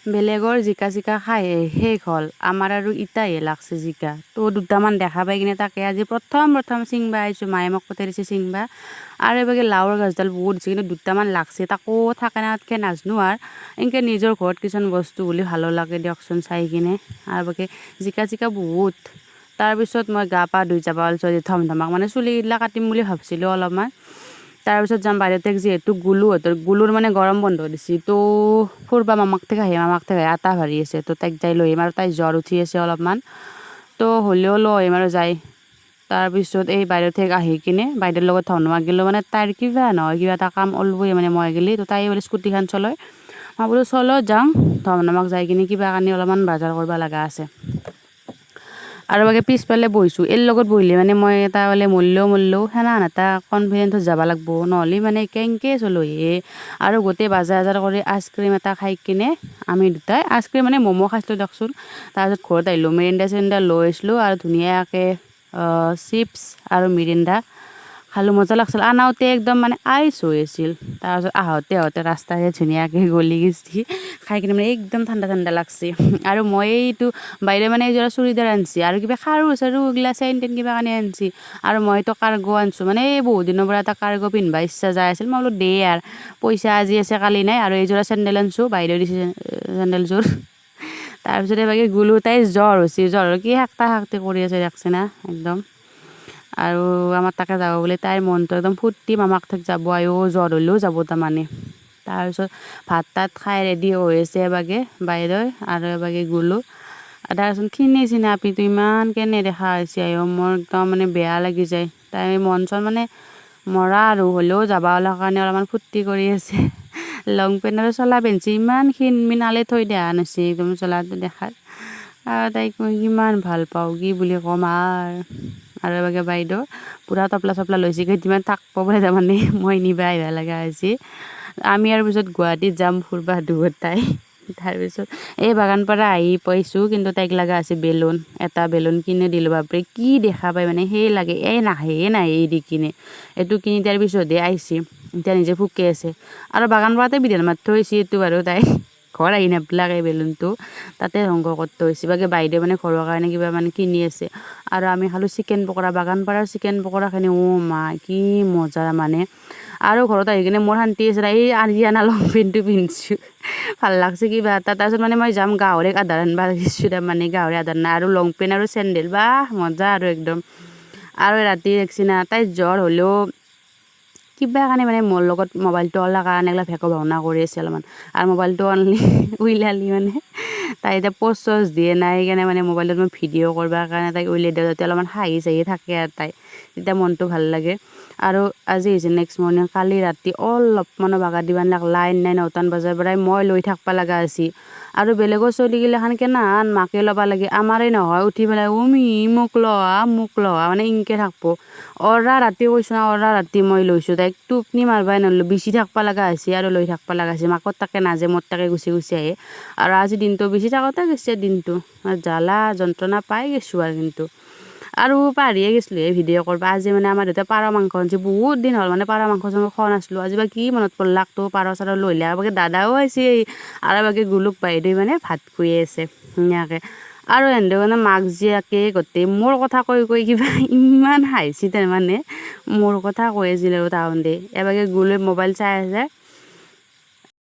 বেলেগৰ জিকা চিকা খাই শেষ হ'ল আমাৰ আৰু ইটাহে লাগছে জিকা তো দুটামান দেখা পাই কিনে তাকে আজি প্ৰথম চিংবা আহিছোঁ মায়ে মোক পঠাইছে চিংবা আৰু এবাগে লাওৰ গছডাল বহুত দিছে কিন্তু দুটামান লাগছে তাকো থাকে নাথাকে নাজনো আৰু এনেকৈ নিজৰ ঘৰত কিছুমান বস্তু বুলি ভালো লাগে দিয়কচোন চাই কিনে আৰু বাকী জিকা চিকা বহুত তাৰপিছত মই গা পা ধুই যাব ওলাইছোঁ আজি ধমধমাক মানে চুলিগিলা কাটিম বুলি ভাবিছিলোঁ অলপমান তাৰপিছত যাম বাইদেউতেক যিহেতু গুলুৰ মানে গৰম বন্ধ দিছে তো ফুৰবা মামাক থেকে আটা ভাৰি আছে তো তাইক যাই লৈ আহিম আৰু তাই জ্বৰ উঠি আছে অলপমান তো হ'লেও লৈ আহিম আৰু যাই তাৰপিছত এই বাইদেউ থেকে আহি কিনে বাইদেউৰ লগত ধমধমাক গ'লোঁ মানে তাইৰ কিবা নহয় কিবা এটা কাম ওলবই মানে মই গ'লে তো তাই বোলে স্কুটিখন চলাই মই বোলো চলো যাওঁ ধমধমাক যাই কিনে কিবা কানি অলপমান বজাৰ কৰিব লগা আছে আৰু বাকী পিছফালে বহিছোঁ এই লগত বহিলে মানে মই এটা বোলে মৰিলেও সেনান এটা কনফিডেন্সত যাব লাগিব নহ'লে মানে কেংকে চলো আৰু গোটেই বজাৰ কৰি আইচক্ৰীম এটা খাই কিনে আমি দুটাই আইচক্ৰীম মানে ম'ম' খাইছিলোঁ দিয়কচোন তাৰপিছত ঘৰত আহিলোঁ মেৰিণ্ডা লৈ আহিছিলোঁ আৰু ধুনীয়াকৈ চিপছ আৰু মিৰিণ্ডা খালোঁ মজা লাগিছিল আনাওতে একদম মানে আইচ হৈ আছিল তাৰপিছত আহোঁতে ৰাস্তাৰে ধুনীয়াকৈ গলি গৈছে খাই কিনে মানে একদম ঠাণ্ডা লাগছে আৰু মই এইটো বাইদেউ মানে এইযোৰা চুৰিদাৰ আনিছে আৰু কিবা খাৰু এইগিলা চেইন টেইন কিবা কানি আনিছে আৰু মইতো কাৰ্গো আনিছোঁ মানে এই বহুত দিনৰ পৰা এটা কাৰ্গো পিন্ধিব ইচ্ছা যাই আছিল মই বোলো দে আৰু পইচা আজি আছে কালি নাই আৰু এইযোৰা চেণ্ডেল আনিছোঁ বাইদেউ দিছে চেণ্ডেলযোৰ তাৰপিছতে বাকী গ'লো তাইৰ জ্বৰ হৈছে জ্বৰৰ কি সাকটা কৰি আছে দেখছে না একদম আৰু আমাৰ তাকে যাব বুলি তাইৰ মনটো একদম ফূৰ্তি মামাক থাক যাব জ্বৰ হ'লেও যাব তাৰমানে তাৰপিছত ভাত তাত খাই ৰেডি হৈ আছে এবাগে বাইদেউ আৰু এবাগে গ'লোঁ তাৰপিছত খিনাই আপিটো ইমান কেনে দেখা হৈছে মোৰ একদম মানে বেয়া লাগি যায় তাই মন চন মানে মৰা আৰু হ'লেও যাব ওলাৰ কাৰণে অলপমান ফূৰ্তি কৰি আছে লং পেণ্ট আৰু চোলা পিন্ধিছে ইমান ক্ষীণমিন থৈ দিয়া নাছে একদম চোলাটো দেখাত আৰু তাইক মই কিমান ভাল পাওঁ কি বুলি ক'ম আৰু এবাগে বাইদেউ পূৰা টপলা লৈছে কেইদিনমান থাকিব বোলে তাৰমানে মই নিবা আহিব লগা হৈছে আমি আৰু পিছত গুৱাহাটীত যাম ফুৰবা দুয়োটাই তাৰপিছত এই বাগান পৰা আহি পাইছোঁ কিন্তু তাইক লগা আছে বেলুন এটা বেলুন কিনি দিলোঁ বাপৰে কি দেখা পায় মানে সেই লাগে নাহে এই দি কিনে এইটো কিনি দিয়াৰ পিছতহে আহিছে এতিয়া নিজে ফুকে আছে আৰু বাগান পৰাতে বিধান মাৰি থৈছে এইটো বাৰু তাই ঘৰ আহি নাপলাক এই বেলুনটো তাতে ধ্বংস কৰি থৈছে বাকী বাইদেউ মানে ঘৰৰ কাৰণে কিবা মানে কিনি আছে আৰু আমি খালোঁ চিকেন পকৰা বাগান পাৰাৰ চিকেন পকৰাখিনি মা কি মজা মানে আৰু ঘৰত আহি কিনে মোৰ শান্তি আছে এই আজি আনা লং পেণ্টটো পিন্ধিছোঁ ভাল লাগছে কিবা এটা তাৰপিছত মানে মই যাম গাহৰিক আধাৰ আনিব লাগিছোঁ তাৰমানে গাহৰি আধাৰ নাই আৰু লং পেণ্ট আৰু চেণ্ডেল মজা আৰু একদম আৰু ৰাতি দেখছি না তাই জ্বৰ হ'লেও কিবা কাৰণে মানে মোৰ লগত মোবাইলটো ওলাৰ কাৰণে এইগিলা ভেকো ভাওনা কৰি আছে অলপমান আৰু মোবাইলটো অনলি উইলালি মানে তাই এতিয়া প'ষ্ট দিয়ে নাই সেইকাৰণে মানে মোবাইলত মই ভিডিঅ' কৰিবৰ কাৰণে তাইক উলিয়াই দিওঁ যাতে অলপমান হাঁহি থাকে আৰু তাই তেতিয়া মনটো ভাল লাগে আৰু আজি হৈছে নেক্সট মৰ্ণিং কালি ৰাতি অলপমানো বাগৰ দিব নালাগে লাইন নাই 9টা বজাৰ পৰাই মই লৈ থাকিব লগা হৈছে আৰু বেলেগৰ ছোৱালীগিলাখান কেনাহান মাকে ল'ব লাগে আমাৰে নহয় উঠি পেলাই মোক লোৱা মানে ইনকে থাকিব ৰাতি কৈছোঁ না ৰাতি মই লৈছোঁ তাইক টোপনি মাৰবাই নল্লো বিচি থাকিব লগা হৈছে আৰু লৈ থাকিব লগা হৈছে মাকৰ তাকে নাজে মোৰ তাকে গুচি আহে আৰু আজি দিনটো বেছি থাকোঁতে গৈছে দিনটো জ্বালা যন্ত্ৰণা পাই গৈছোঁ আৰু পাহৰিয়ে গৈছিলোঁ ভিডিঅ' কৰিব আজি মানে আমাৰ দেউতাই পাৰ মাংস আনিছে বহুত দিন হ'ল মানে পাৰ মাংস খোৱা নাছিলোঁ আজি বা কি মনত পৰিলাক তো পাৰ লৈ বাকী দাদাও আহিছে আৰু বাকী গোলোক বাইদেউ মানে ভাত খুৱাই আছে ধুনীয়াকৈ আৰু এনেদৰে মানে মাক জীয়েকে গোটেই মোৰ কথা কৈ কিবা ইমান হাঁহিছে তাৰমানে মোৰ কথা কৈ আছিল আৰু তাহুঁতে এবাগে গোলে মোবাইল চাই আছে